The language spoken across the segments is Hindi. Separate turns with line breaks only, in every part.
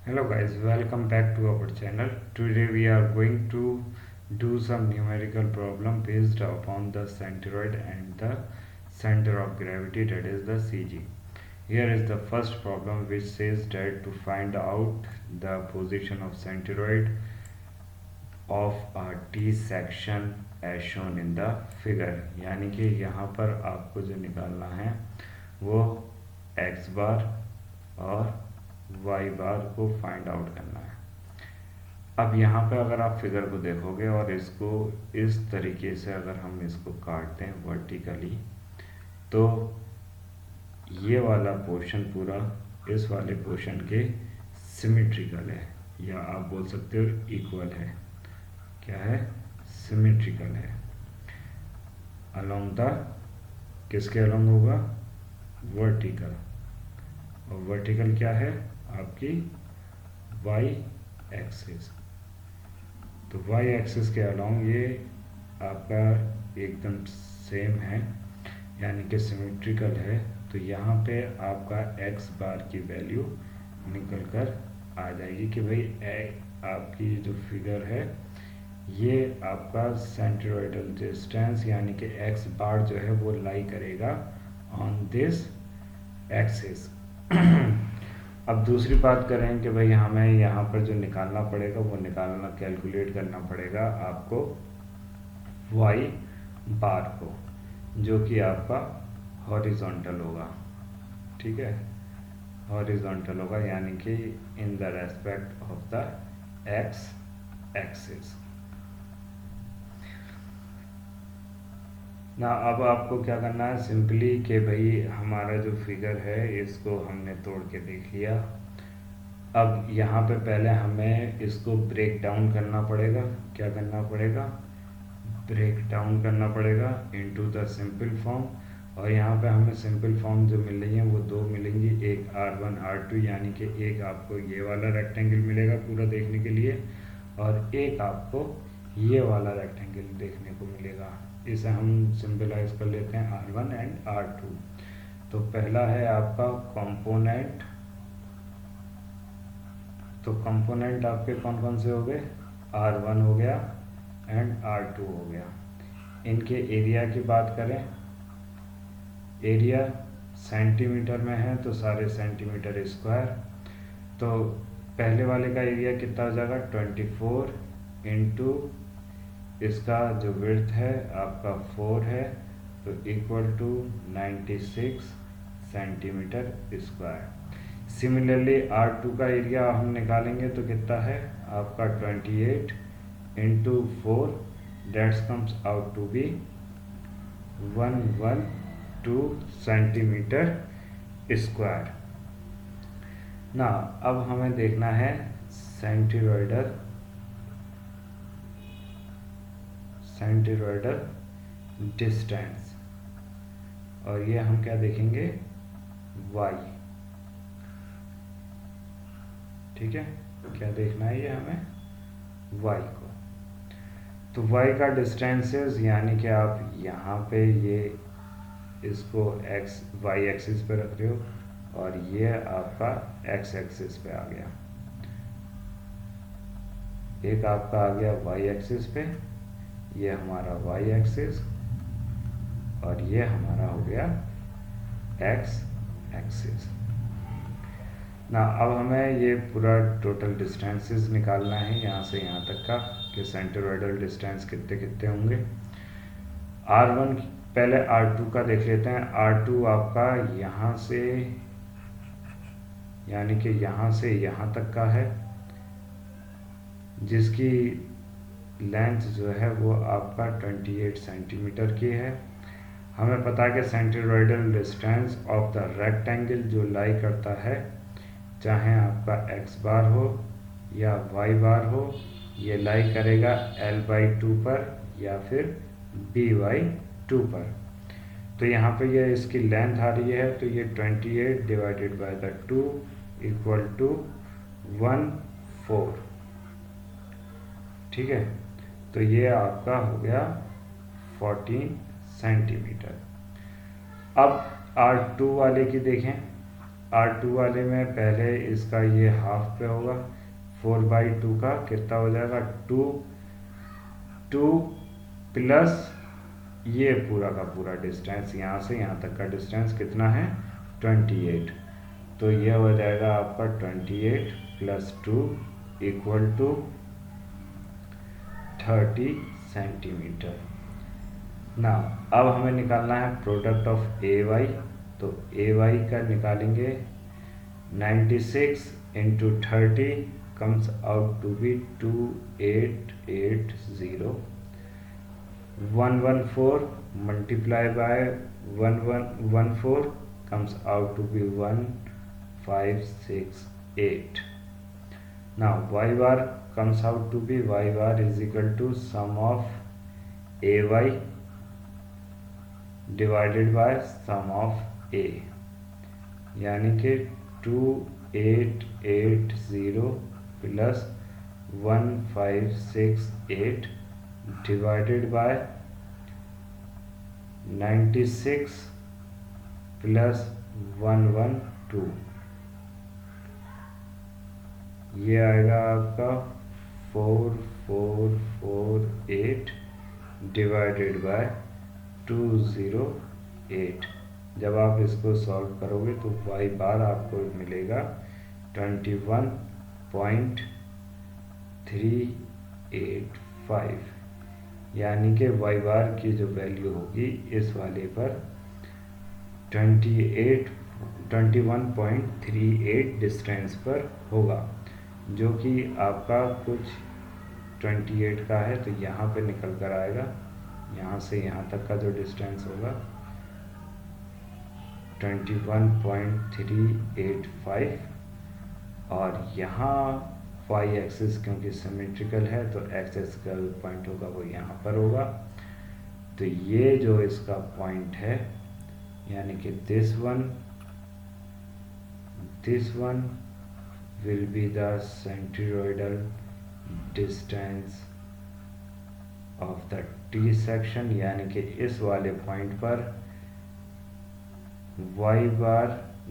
Hello guys, welcome back to our channel. Today we are going to do some numerical problem based upon the centroid and the center of gravity, that is the CG. Here is the first problem which says that to find out the position of centroid of a T section as shown in the figure. यानी कि यहाँ पर आपको जो निकालना है वो x बार और y बार को फाइंड आउट करना है। अब यहाँ पे अगर आप फिगर को देखोगे और इसको इस तरीके से अगर हम इसको काटते हैं वर्टिकली, तो ये वाला पोर्शन पूरा इस वाले पोर्शन के सिमेट्रिकल है, या आप बोल सकते हो इक्वल है। क्या है? सिमेट्रिकल है। अलोंग द, किसके अलोंग होगा? वर्टिकल। और वर्टिकल क्या है? आपकी y एक्सिस। तो y एक्सिस के अलोंग ये आपका एकदम सेम है, यानी कि सिमेट्रिकल है। तो यहाँ पे आपका x बार की वैल्यू निकल कर आ जाएगी कि भाई आपकी जो फिगर है ये आपका सेंट्रोइडल डिस्टेंस यानी कि x बार जो है वो लाई करेगा ऑन दिस एक्सिस। अब दूसरी बात करें कि भाई हमें यहाँ पर जो निकालना पड़ेगा वो कैलकुलेट करना पड़ेगा आपको y बार को, जो कि आपका हॉरिजॉन्टल होगा। ठीक है, हॉरिजॉन्टल होगा, यानी कि in the respect of the x axis ना। अब आपको क्या करना है? सिंपली कि भाई हमारा जो फिगर है इसको हमने तोड़ के देख लिया। अब यहाँ पे पहले हमें इसको ब्रेक डाउन करना पड़ेगा। क्या करना पड़ेगा? ब्रेक डाउन करना पड़ेगा इनटू द सिंपल फॉर्म। और यहाँ पे हमें सिंपल फॉर्म जो मिल रही है वो दो मिलेंगी, एक R1 R2, यानी कि एक आपको ये वाला रेक्टेंगल मिलेगा पूरा देखने के लिए, और एक आपको ये वाला रेक्टेंगल देखने को मिलेगा। इसे हम सिंपलाइज कर लेते हैं R1 एंड R2। तो पहला है आपका कंपोनेंट। तो कंपोनेंट आपके कौन कौन से हो गए? R1 हो गया एंड R2 हो गया। इनके एरिया की बात करें, एरिया सेंटीमीटर में है तो सारे सेंटीमीटर स्क्वायर। तो पहले वाले का एरिया कितना हो जाएगा? 24 इंटू इसका जो विड्थ है आपका 4 है, तो equal to 96 centimetre square. Similarly R2 का एरिया हम निकालेंगे तो कितना है आपका? 28 into 4, that's comes out to be 112 centimetre square ना। अब हमें देखना है सेंटीरोइडल डिस्टेंस, और ये हम क्या देखेंगे? y। ठीक है, क्या देखना है? ये हमें y को। तो y का डिस्टेंसेस, यानी कि आप यहाँ पे ये इसको y एक्सिस पे रख रहे हो और ये आपका x एक्सिस पे आ गया। एक आपका आ गया y एक्सिस पे, ये हमारा y एक्सिस, और ये हमारा हो गया x एक्सिस ना। अब हमें ये पूरा टोटल डिस्टेंसेस निकालना है यहाँ से यहाँ तक का, कि सेंट्रोइडल डिस्टेंस कितने कितने होंगे। R1 पहले R2 का देख लेते हैं। R2 आपका यहाँ से, यानी कि यहाँ से यहाँ तक का है, जिसकी लेंथ जो है वो आपका 28 सेंटीमीटर की है। हमें पता है कि centroidal distance of the rectangle जो लाई करता है, चाहे आपका x बार हो या y बार हो, ये लाई करेगा L/2 पर या फिर B/2 पर। तो यहाँ पे ये इसकी लेंथ आ रही है, तो ये 28 divided by the 2 equal to 14। ठीक है, तो ये आपका हो गया 14 सेंटीमीटर। अब R2 वाले की देखें R2 वाले में पहले इसका ये हाफ पे होगा, 4/2 का कितना हो जाएगा 2 प्लस ये पूरा का पूरा डिस्टेंस, यहाँ से यहाँ तक का डिस्टेंस कितना है 28। तो ये हो जाएगा आपका 28 + 2 = 30 सेंटीमीटर। ना अब हमें निकालना है प्रोडक्ट ऑफ ए वाई। तो ए वाई का निकालेंगे, 96 × 30 comes out to be 2880। 114 multiplied by 1114 comes out to be 1568। now y bar comes out to be y bar is equal to sum of ay divided by sum of a, यानी कि 2880 plus 1568 divided by 96 plus 112, ये आएगा आपका 4448 डिवाइडेड बाय 208। जब आप इसको सॉल्व करोगे तो y बार आपको मिलेगा 21.385, यानी कि y बार की जो वैल्यू होगी इस वाले पर 21.38 डिस्टेंस पर होगा, जो कि आपका कुछ 28 का है। तो यहाँ पे निकल कर आएगा, यहाँ से यहाँ तक का जो डिस्टेंस होगा 21.385, और यहाँ y एक्सिस क्योंकि सिमेट्रिकल है तो एक्सिस का पॉइंट होगा वो यहाँ पर होगा। तो ये जो इसका पॉइंट है, यानी कि this one will be the centroidal distance of the T section, यानी कि इस वाले पॉइंट पर y बार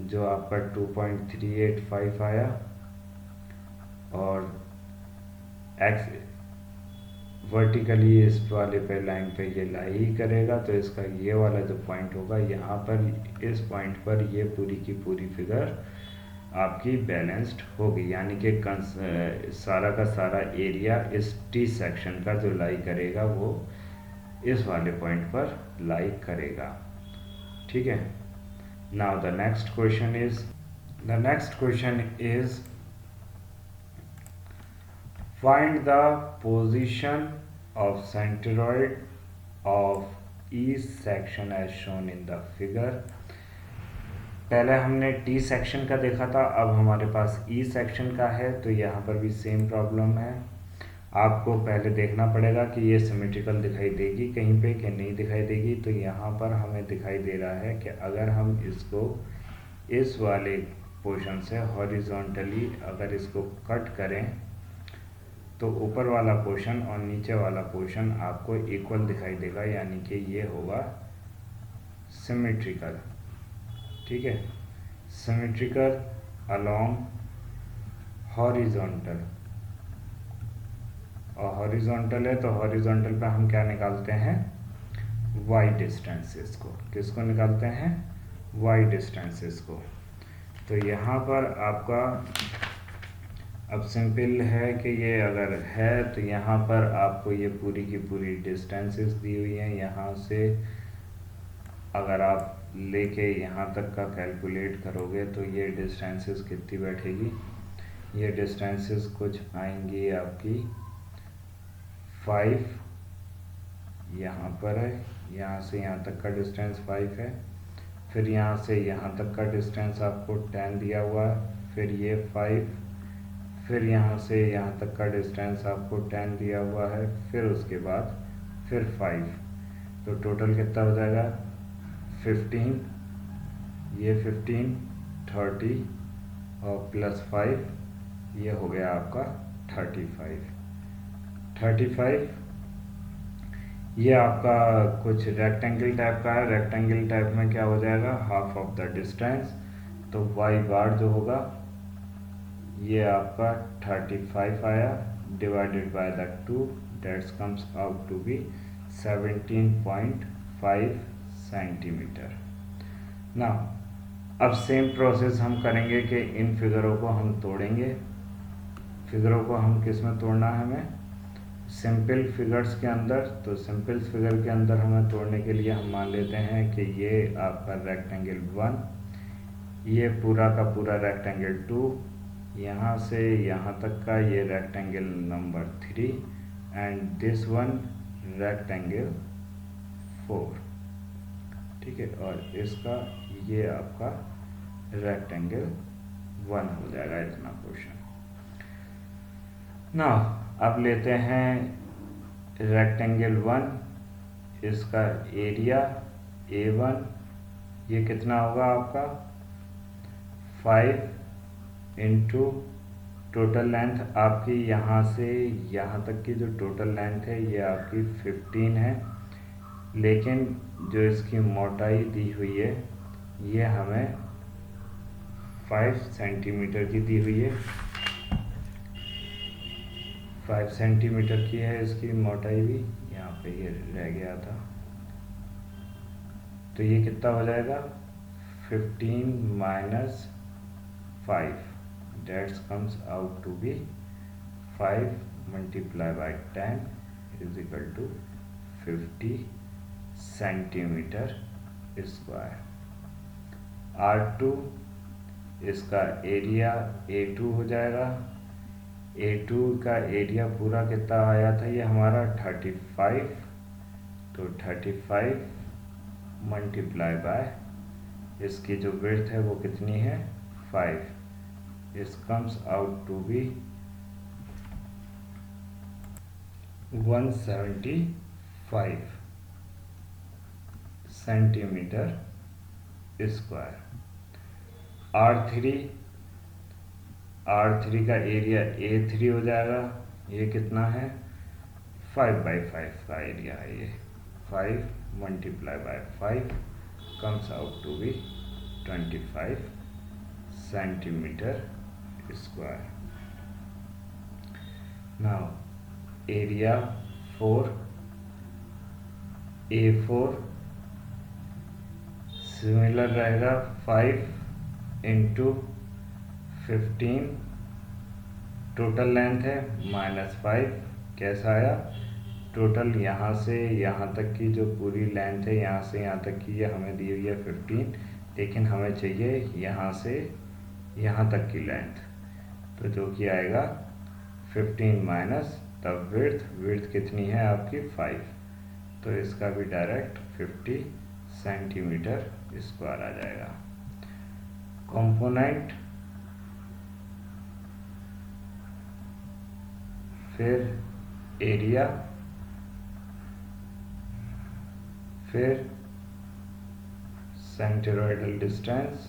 जो आपका 2.385 आया और x वर्टिकली इस वाले पे लाइन पे ये लाई ही करेगा, तो इसका ये वाला जो पॉइंट होगा यहाँ पर, इस पॉइंट पर ये पूरी की पूरी फिगर आपकी बैलेंस्ड होगी, यानी कि सारा का सारा एरिया इस टी सेक्शन का जो लाई करेगा वो इस वाले पॉइंट पर लाई करेगा। ठीक है। Now the next question is find the position of centroid of each section as shown in the figure. पहले हमने टी सेक्शन का देखा था, अब हमारे पास ई सेक्शन का है। तो यहाँ पर भी सेम प्रॉब्लम है, आपको पहले देखना पड़ेगा कि ये सिमेट्रिकल दिखाई देगी कहीं पे कि नहीं दिखाई देगी। तो यहाँ पर हमें दिखाई दे रहा है कि अगर हम इसको इस वाले पोर्शन से हॉरिजॉन्टली अगर इसको कट करें तो ऊपर वाला पोर्शन और नीचे वाला पोर्शन आपको इक्वल दिखाई देगा, यानी कि ये होगा सिमेट्रिकल। ठीक है, सिमेट्रिकल अलोंग हॉरिजॉन्टल, और हॉरिजॉन्टल है तो हॉरिजॉन्टल पे हम क्या निकालते हैं, वाई डिस्टेंसेस को। किसको निकालते हैं, वाई डिस्टेंसेस को। तो यहाँ पर आपका अब सिंपल है कि ये अगर है तो यहाँ पर आपको ये पूरी की पूरी डिस्टेंसेस दी हुई हैं। यहाँ से अगर आप लेके यहाँ तक का कैलकुलेट करोगे तो ये डिस्टेंसेस कितनी बैठेगी, ये डिस्टेंसेस कुछ आएंगी आपकी 5 यहाँ पर है, यहाँ से यहाँ तक का डिस्टेंस 5 है, फिर यहाँ से यहाँ तक का डिस्टेंस आपको 10 दिया हुआ है, फिर ये 5, फिर यहाँ से यहाँ तक का डिस्टेंस आपको 10 दिया हुआ है, फिर उसके बाद फिर 5। तो टोटल कितना हो जाएगा 15, ये 15, 30 और +5, ये हो गया आपका 35। ये आपका कुछ रेक्टेंगल टाइप का है। रेक्टेंगल टाइप में क्या हो जाएगा, हाफ ऑफ द डिस्टेंस। तो वाई बार जो होगा ये आपका 35 आया divided by the 2 that's comes out to be 17.5 centimetre. ना अब सेम प्रोसेस हम करेंगे कि इन फिगरों को हम तोड़ेंगे। फिगरों को हम किस में तोड़ना है हमें, सिंपल फिगर्स के अंदर। तो सिंपल फिगर के अंदर हमें तोड़ने के लिए हम मान लेते हैं कि ये आपका रेक्टेंगल 1, ये पूरा का पूरा रेक्टेंगल 2, यहाँ से यहाँ तक का ये rectangle number 3 and this one rectangle 4, ठीक है। और इसका ये आपका रेक्टेंगल 1 हो जाएगा इतना पोर्शन। ना अब लेते हैं रेक्टेंगल 1, इसका एरिया A1, ये कितना होगा आपका 5 इंटू टोटल लेंथ आपकी यहाँ से यहाँ तक की जो टोटल लेंथ है ये आपकी 15 है, लेकिन जो इसकी मोटाई दी हुई है ये हमें 5 सेंटीमीटर की दी हुई है। 5 सेंटीमीटर की है इसकी मोटाई भी, यहाँ पे ये रह गया था। तो ये कितना हो जाएगा 15 minus 5 that's comes out to be 5 multiply by 10 is equal to 50 centimetre square. R2 इसका एरिया A2 हो जाएगा। A2 का एरिया पूरा कितना आया था ये हमारा 35, तो 35 मल्टीप्लाई बाय इसकी जो विड्थ है वो कितनी है 5, इस comes out to be 175 centimetre square. R3 का एरिया A3 हो जाएगा, ये कितना है 5/5 का एरिया है ये, 5 multiply by 5 comes out to be 25 centimetre square. Now area 4 A4 similar रहेगा 5 इंटू 15, टोटल लेंथ है -5, कैसा आया टोटल यहाँ से यहाँ तक की जो पूरी लेंथ है यहाँ से यहाँ तक की ये हमें दी हुई है 15, लेकिन हमें चाहिए यहाँ से यहाँ तक की लेंथ, तो जो कि आएगा 15 माइनस तब विड्थ कितनी है आपकी 5, तो इसका भी डायरेक्ट 50 सेंटीमीटर स्क्वायर आ जाएगा। कंपोनेंट फिर एरिया फिर सेंटरोइडल डिस्टेंस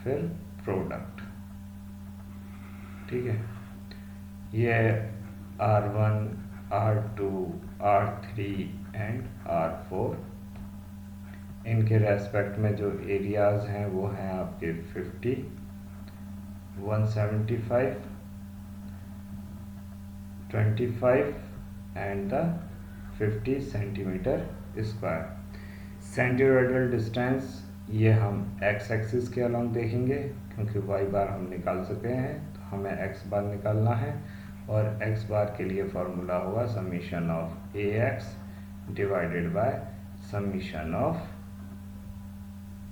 फिर प्रोडक्ट, ठीक है। ये R1 R2 R3 and R4, इनके रेस्पेक्ट में जो एरियाज हैं वो हैं आपके 50, 175, 25 and the 50 centimetre square. Centroidal distance ये हम x एक्सिस के अलोंग देखेंगे, क्योंकि y बार हम निकाल सके हैं तो हमें x बार निकालना है, और x बार के लिए फॉर्मूला होगा summation of ax divided by summation of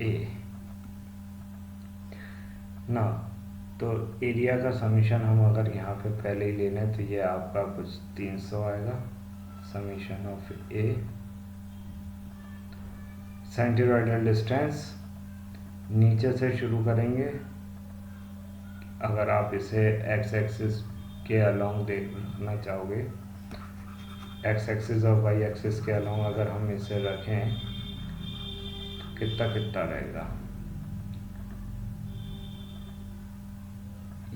a। ना तो एरिया का समीशन हम अगर यहाँ पे पहले ही ले लें तो ये आपका कुछ 300 आएगा, समीशन ऑफ a। सेंटरोइडल डिस्टेंस नीचे से शुरू करेंगे, अगर आप इसे x एक्सिस के अलोंग देखना चाहोगे, x एक्सिस और y एक्सिस के अलोंग अगर हम इसे रखें तो कितना रहेगा,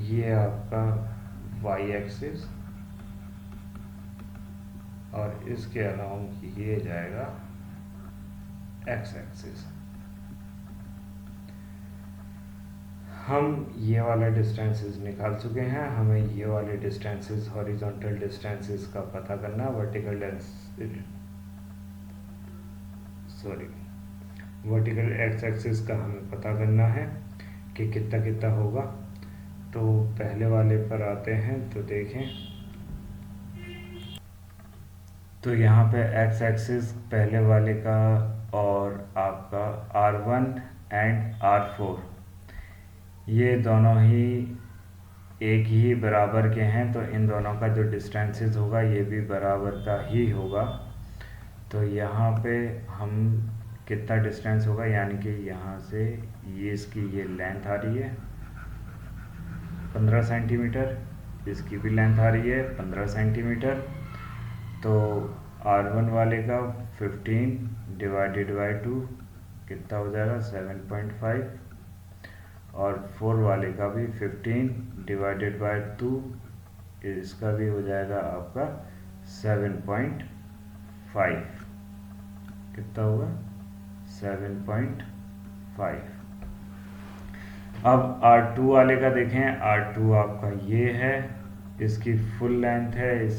ये आपका y एक्सिस और इसके अलोंग ये जाएगा एक्स एक्सिस। हम ये वाला डिस्टेंसेस निकाल चुके हैं, हमें ये वाले डिस्टेंसेस हॉरिजॉन्टल डिस्टेंसेस का पता करना, वर्टिकल वर्टिकल एक्स एक्सिस का हमें पता करना है कि कितना कितना होगा। तो पहले वाले पर आते हैं तो देखें, तो यहाँ पे एक्स एक्सिस पहले वाले का और आपका R1 एंड R4 ये दोनों ही एक ही बराबर के हैं, तो इन दोनों का जो डिस्टेंसेस होगा ये भी बराबर का ही होगा। तो यहाँ पे हम कितना डिस्टेंस होगा, यानी कि यहाँ से ये इसकी ये लेंथ आ रही है 15 सेंटीमीटर, इसकी भी लेंथ आ रही है 15 सेंटीमीटर। तो R1 वाले का 15 डिवाइडेड बाई 2 कितना हो जाएगा 7.5, और 4 वाले का भी 15 डिवाइडेड बाई 2 इसका भी हो जाएगा आपका 7.5, कितना होगा 7.5। अब R2 वाले का देखें, R2 आपका ये है, इसकी फुल लेंथ है,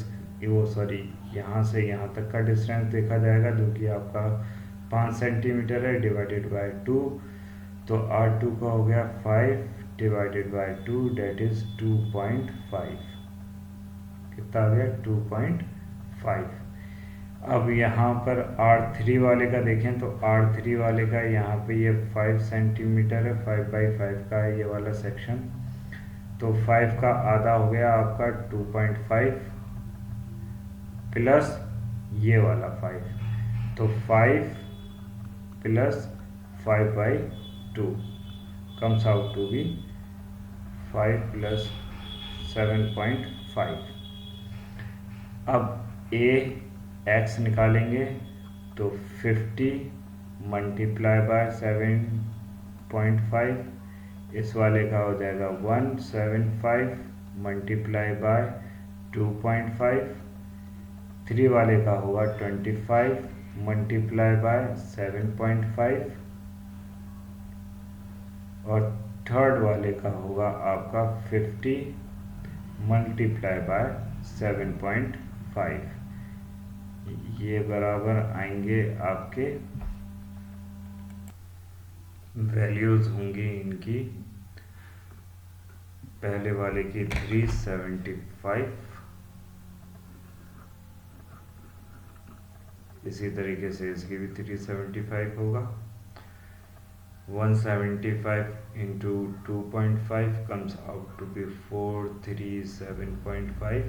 यहाँ से यहाँ तक का डिस्टेंस देखा जाएगा जो कि आपका 5 सेंटीमीटर है, डिवाइडेड बाय 2। तो R2 का हो गया 5 डिवाइडेड बाय 2 डेट इज 2.5, कितना आ गया 2.5। अब यहाँ पर R3 वाले का देखें, तो R3 वाले का यहाँ पे ये 5 सेंटीमीटर है, 5/5 का है ये वाला सेक्शन। तो 5 का आधा हो गया आपका 2.5 प्लस ये वाला 5, तो 5 plus 5/2 comes out to be 5 plus 7.5। अब x निकालेंगे तो 50 मल्टीप्लाई बाय 7.5, इस वाले का हो जाएगा 175 मल्टीप्लाई बाय 2.5, 3 वाले का होगा 25 मल्टीप्लाई बाय 7.5, और थर्ड वाले का होगा आपका 50 मल्टीप्लाई बाय 7.5। ये बराबर आएंगे आपके, वैल्यूज होंगी इनकी, पहले वाले की 375, इसी तरीके से इसकी भी 375 होगा। 175 into 2.5 comes out to be 437.5,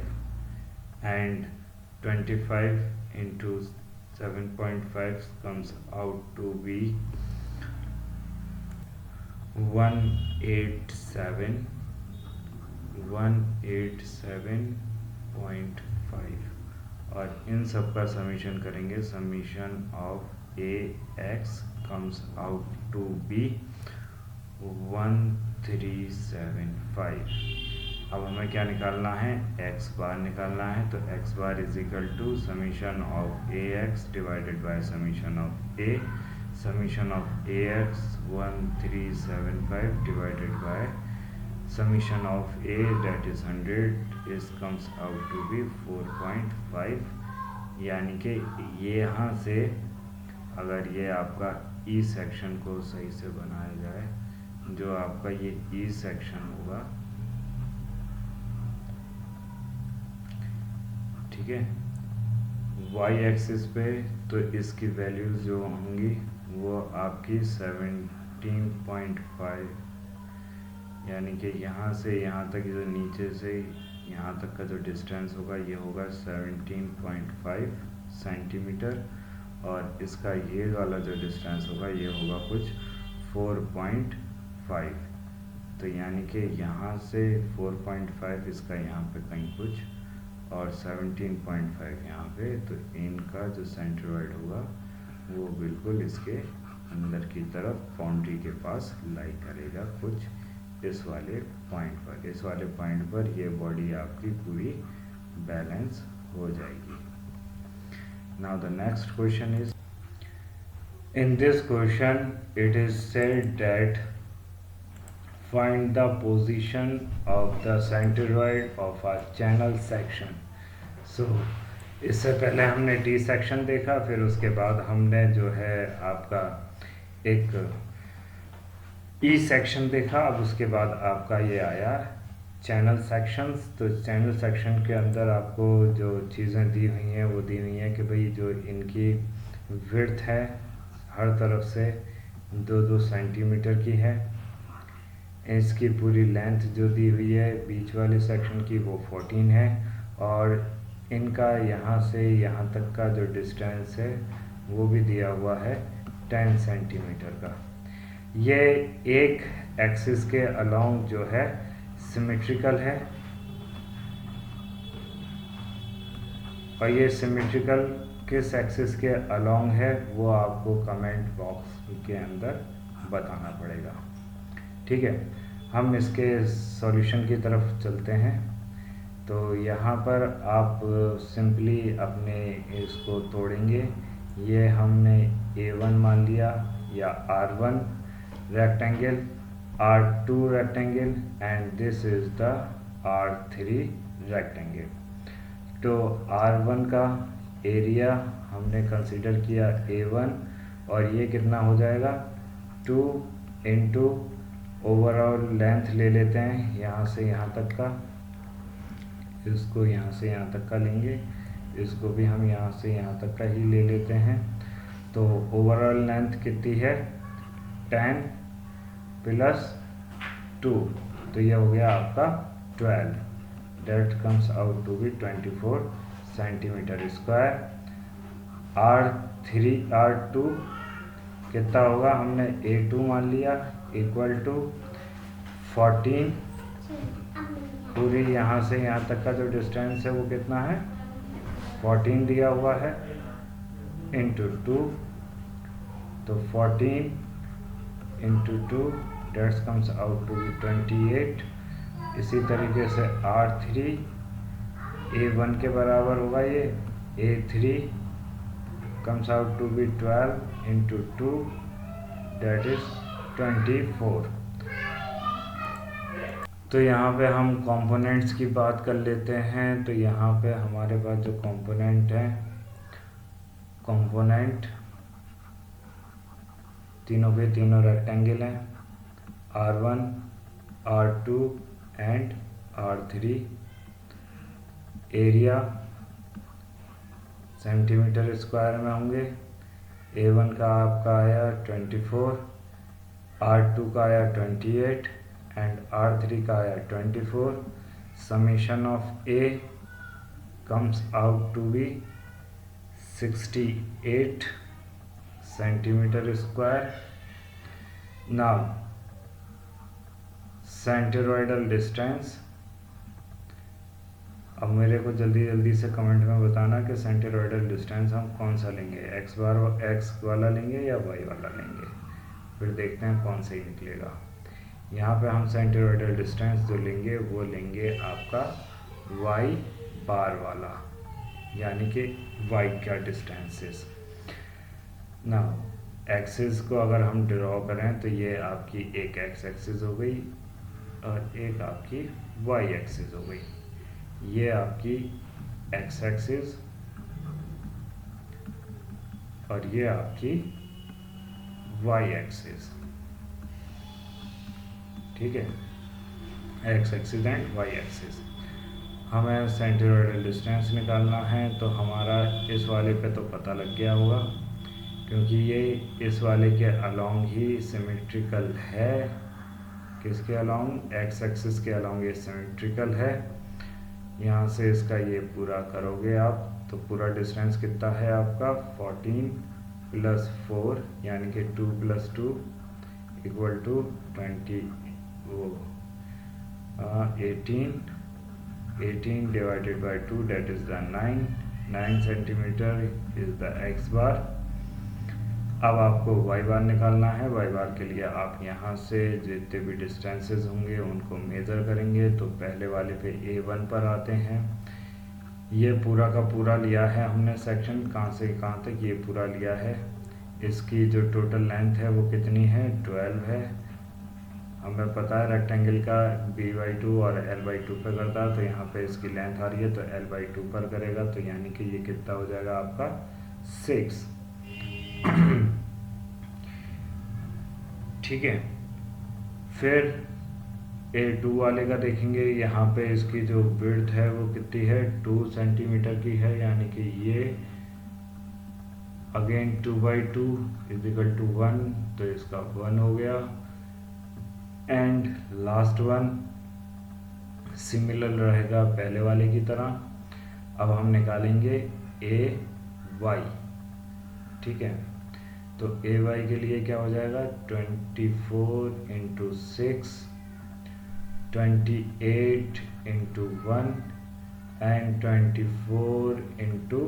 and 25 into 7.5 comes out to be 187.5, और इन सब का समीशन करेंगे, summation of AX comes out to be 1375। अब हमें क्या निकालना है, x बार निकालना है। तो x bar is equal to summation of AX divided by summation of A, summation of AX 1375 divided by summation of A that is 100 is comes out to be 4.5। यानी कि ये यहाँ से अगर ये आपका E सेक्शन को सही से बनाया जाए, जो आपका ये E सेक्शन होगा, ठीक है, y एक्सिस पे, तो इसकी वैल्यूज जो होंगी वो आपकी 17.5, यानी कि यहाँ से यहाँ तक, जो नीचे से यहाँ तक का जो डिस्टेंस होगा ये होगा 17.5 सेंटीमीटर, और इसका ये वाला जो डिस्टेंस होगा ये होगा कुछ 4.5। तो यानी कि यहाँ से 4.5 इसका यहाँ पे कहीं कुछ, और 17.5 यहाँ पे, तो इनका जो सेंट्रोइड होगा वो बिल्कुल इसके अंदर की तरफ बाउंड्री के पास लाई करेगा, कुछ इस वाले पॉइंट पर। इस वाले पॉइंट पर ये बॉडी आपकी पूरी बैलेंस हो जाएगी। Now the next question is, In this question, it is said that find the position of the centroid of a channel section. So इससे पहले हमने टी सेक्शन देखा, फिर उसके बाद हमने जो है आपका एक ई सेक्शन देखा, अब उसके बाद आपका ये आया चैनल सेक्शंस। तो चैनल सेक्शन के अंदर आपको जो चीज़ें दी हुई हैं वो दी हुई हैं कि भाई जो इनकी विड्थ है हर तरफ से 2-2 सेंटीमीटर की है, इसकी पूरी लेंथ जो दी हुई है बीच वाले सेक्शन की वो 14 है, और इनका यहाँ से यहाँ तक का जो डिस्टेंस है वो भी दिया हुआ है 10 सेंटीमीटर का। ये एक एक्सिस के अलोंग जो है सिमेट्रिकल है, और ये सिमेट्रिकल किस एक्सिस के अलोंग है वो आपको कमेंट बॉक्स के अंदर बताना पड़ेगा। ठीक है, हम इसके सॉल्यूशन की तरफ चलते हैं। तो यहाँ पर आप सिंपली अपने इसको तोड़ेंगे। ये हमने A1 मान लिया या R1 rectangle, R2 rectangle and this is the R3 rectangle. तो R1 का एरिया हमने कंसीडर किया A1, और ये कितना हो जाएगा 2 इंटू ओवरऑल लेंथ ले लेते हैं यहाँ से यहाँ तक का, इसको यहाँ से यहाँ तक का लेंगे, इसको भी हम यहाँ से यहाँ तक का ही ले लेते हैं। तो ओवरऑल लेंथ कितनी है 10 प्लस 2, तो ये हो गया आपका 12, that comes out to be 24 centimetre square. R2 कितना होगा, हमने A2 मान लिया इक्वल टू 14, पूरी यहाँ से यहाँ तक का जो डिस्टेंस है वो कितना है 14 दिया हुआ है, इंटू 2, तो 14 into 2 that's comes out to be 28। इसी तरीके से R3 A1 के बराबर होगा, ये A3 comes out to be 12 into 2 that is 24। तो यहाँ पे हम कंपोनेंट्स की बात कर लेते हैं। तो यहाँ पे हमारे पास जो कंपोनेंट हैं, कंपोनेंट तीनों के तीनों रेक्टेंगल हैं, R1, R2 and R3। Area centimetre square में होंगे। A1 का आपका आया 24, R2 का आया 28 एंड R3 का आया 24। Summation of A comes out to be 68 centimetre square. Now centroidal distance, अब मेरे को जल्दी जल्दी से कमेंट में बताना कि सेंटरोइडल डिस्टेंस हम कौन सा लेंगे, एक्स वाला लेंगे या वाई वाला लेंगे, फिर देखते हैं कौन सही निकलेगा। यहाँ पे हम सेंटरोइडल डिस्टेंस जो लेंगे वो लेंगे आपका वाई बार वाला, यानी कि वाई का डिस्टेंसेस। ना एक्सिस को अगर हम ड्रॉ करें तो ये आपकी एक एक्स एक्सिस हो गई और एक आपकी वाई एक्सिस हो गई। ये आपकी एक्स एक्सिस और ये आपकी वाई एक्सिस। ठीक है, X axis and Y axis. हमें सेंटरोइडल डिस्टेंस निकालना है, तो हमारा इस वाले पे तो पता लग गया होगा क्योंकि ये इस वाले के अलोंग ही सिमेट्रिकल है। किसके अलोंग, एक्स एक्सिस के अलोंग ये सिमेट्रिकल है। यहाँ से इसका ये पूरा करोगे आप तो पूरा डिस्टेंस कितना है आपका 14 + 4 यानी कि 2 + 2 equal to 18 divided by 2 that is the 9 centimetre is the X bar. अब आपको वाई बार निकालना है। वाई बार के लिए आप यहाँ से जितने भी डिस्टेंसेस होंगे उनको मेज़र करेंगे। तो पहले वाले पे A1 पर आते हैं। ये पूरा का पूरा लिया है हमने सेक्शन, कहाँ से कहाँ तक ये पूरा लिया है इसकी जो टोटल लेंथ है वो कितनी है, 12 है। हमें पता है रेक्टेंगल का b/2 और l/2 पे करता है, तो यहाँ पे इसकी लेंथ आ रही है तो l/2 पर करेगा, तो यानी कि ये कितना हो जाएगा आपका 6। ठीक है, फिर A2 वाले का देखेंगे। यहाँ पे इसकी जो विड्थ है वो कितनी है, 2 सेंटीमीटर की है, यानी कि ये अगेन 2/2 इजिकल टू 1, तो इसका 1 हो गया। एंड लास्ट वन सिमिलर रहेगा पहले वाले की तरह। अब हम निकालेंगे AY। ठीक है, तो AY के लिए क्या हो जाएगा, 24 इंटू 6, 28 इंटू 1 एंड 24 इंटू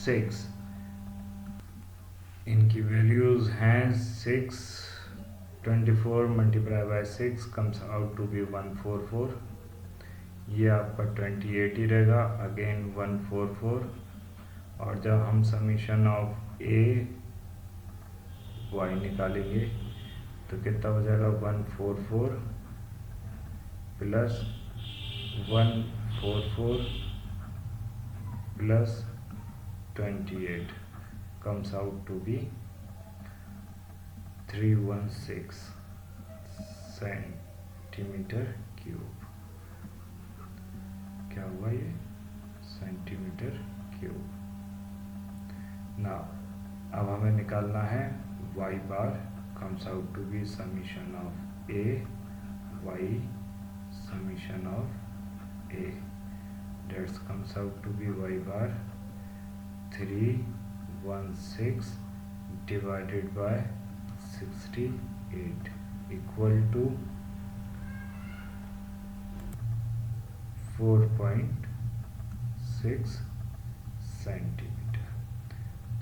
6। इनकी वैल्यूज़ हैं 6। 24 multiply by 6 comes out to be 144। ये आपका 28 ही रहेगा, अगेन 144। और जब हम समीशन ऑफ AY निकालेंगे तो कितना हो जाएगा, 144 plus 144 plus 28 comes out to be 316 centimetre cube. क्या हुआ ये, सेंटीमीटर क्यूब। ना अब हमें निकालना है y bar, comes out to be summation of A y summation of A, that comes out to be y bar 316 divided by 68 equal to 4.6 centimetre.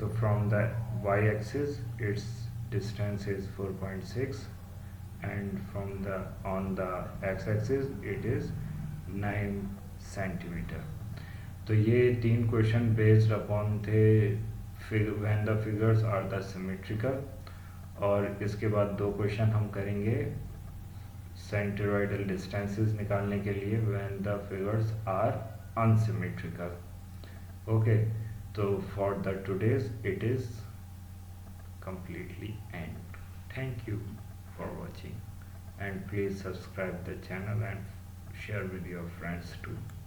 तो from the y axis its distance is 4.6 and from the on the x axis it is 9 centimetre. तो ये 3 क्वेश्चन बेस्ड अपॉन थे when the figures are the symmetrical, और इसके बाद 2 क्वेश्चन हम करेंगे सेंट्रोइडल डिस्टेंसेस निकालने के लिए when the figures are unsymmetrical. Okay, तो for the today's it is completely end. Thank you for watching and please subscribe the channel and share with your friends too.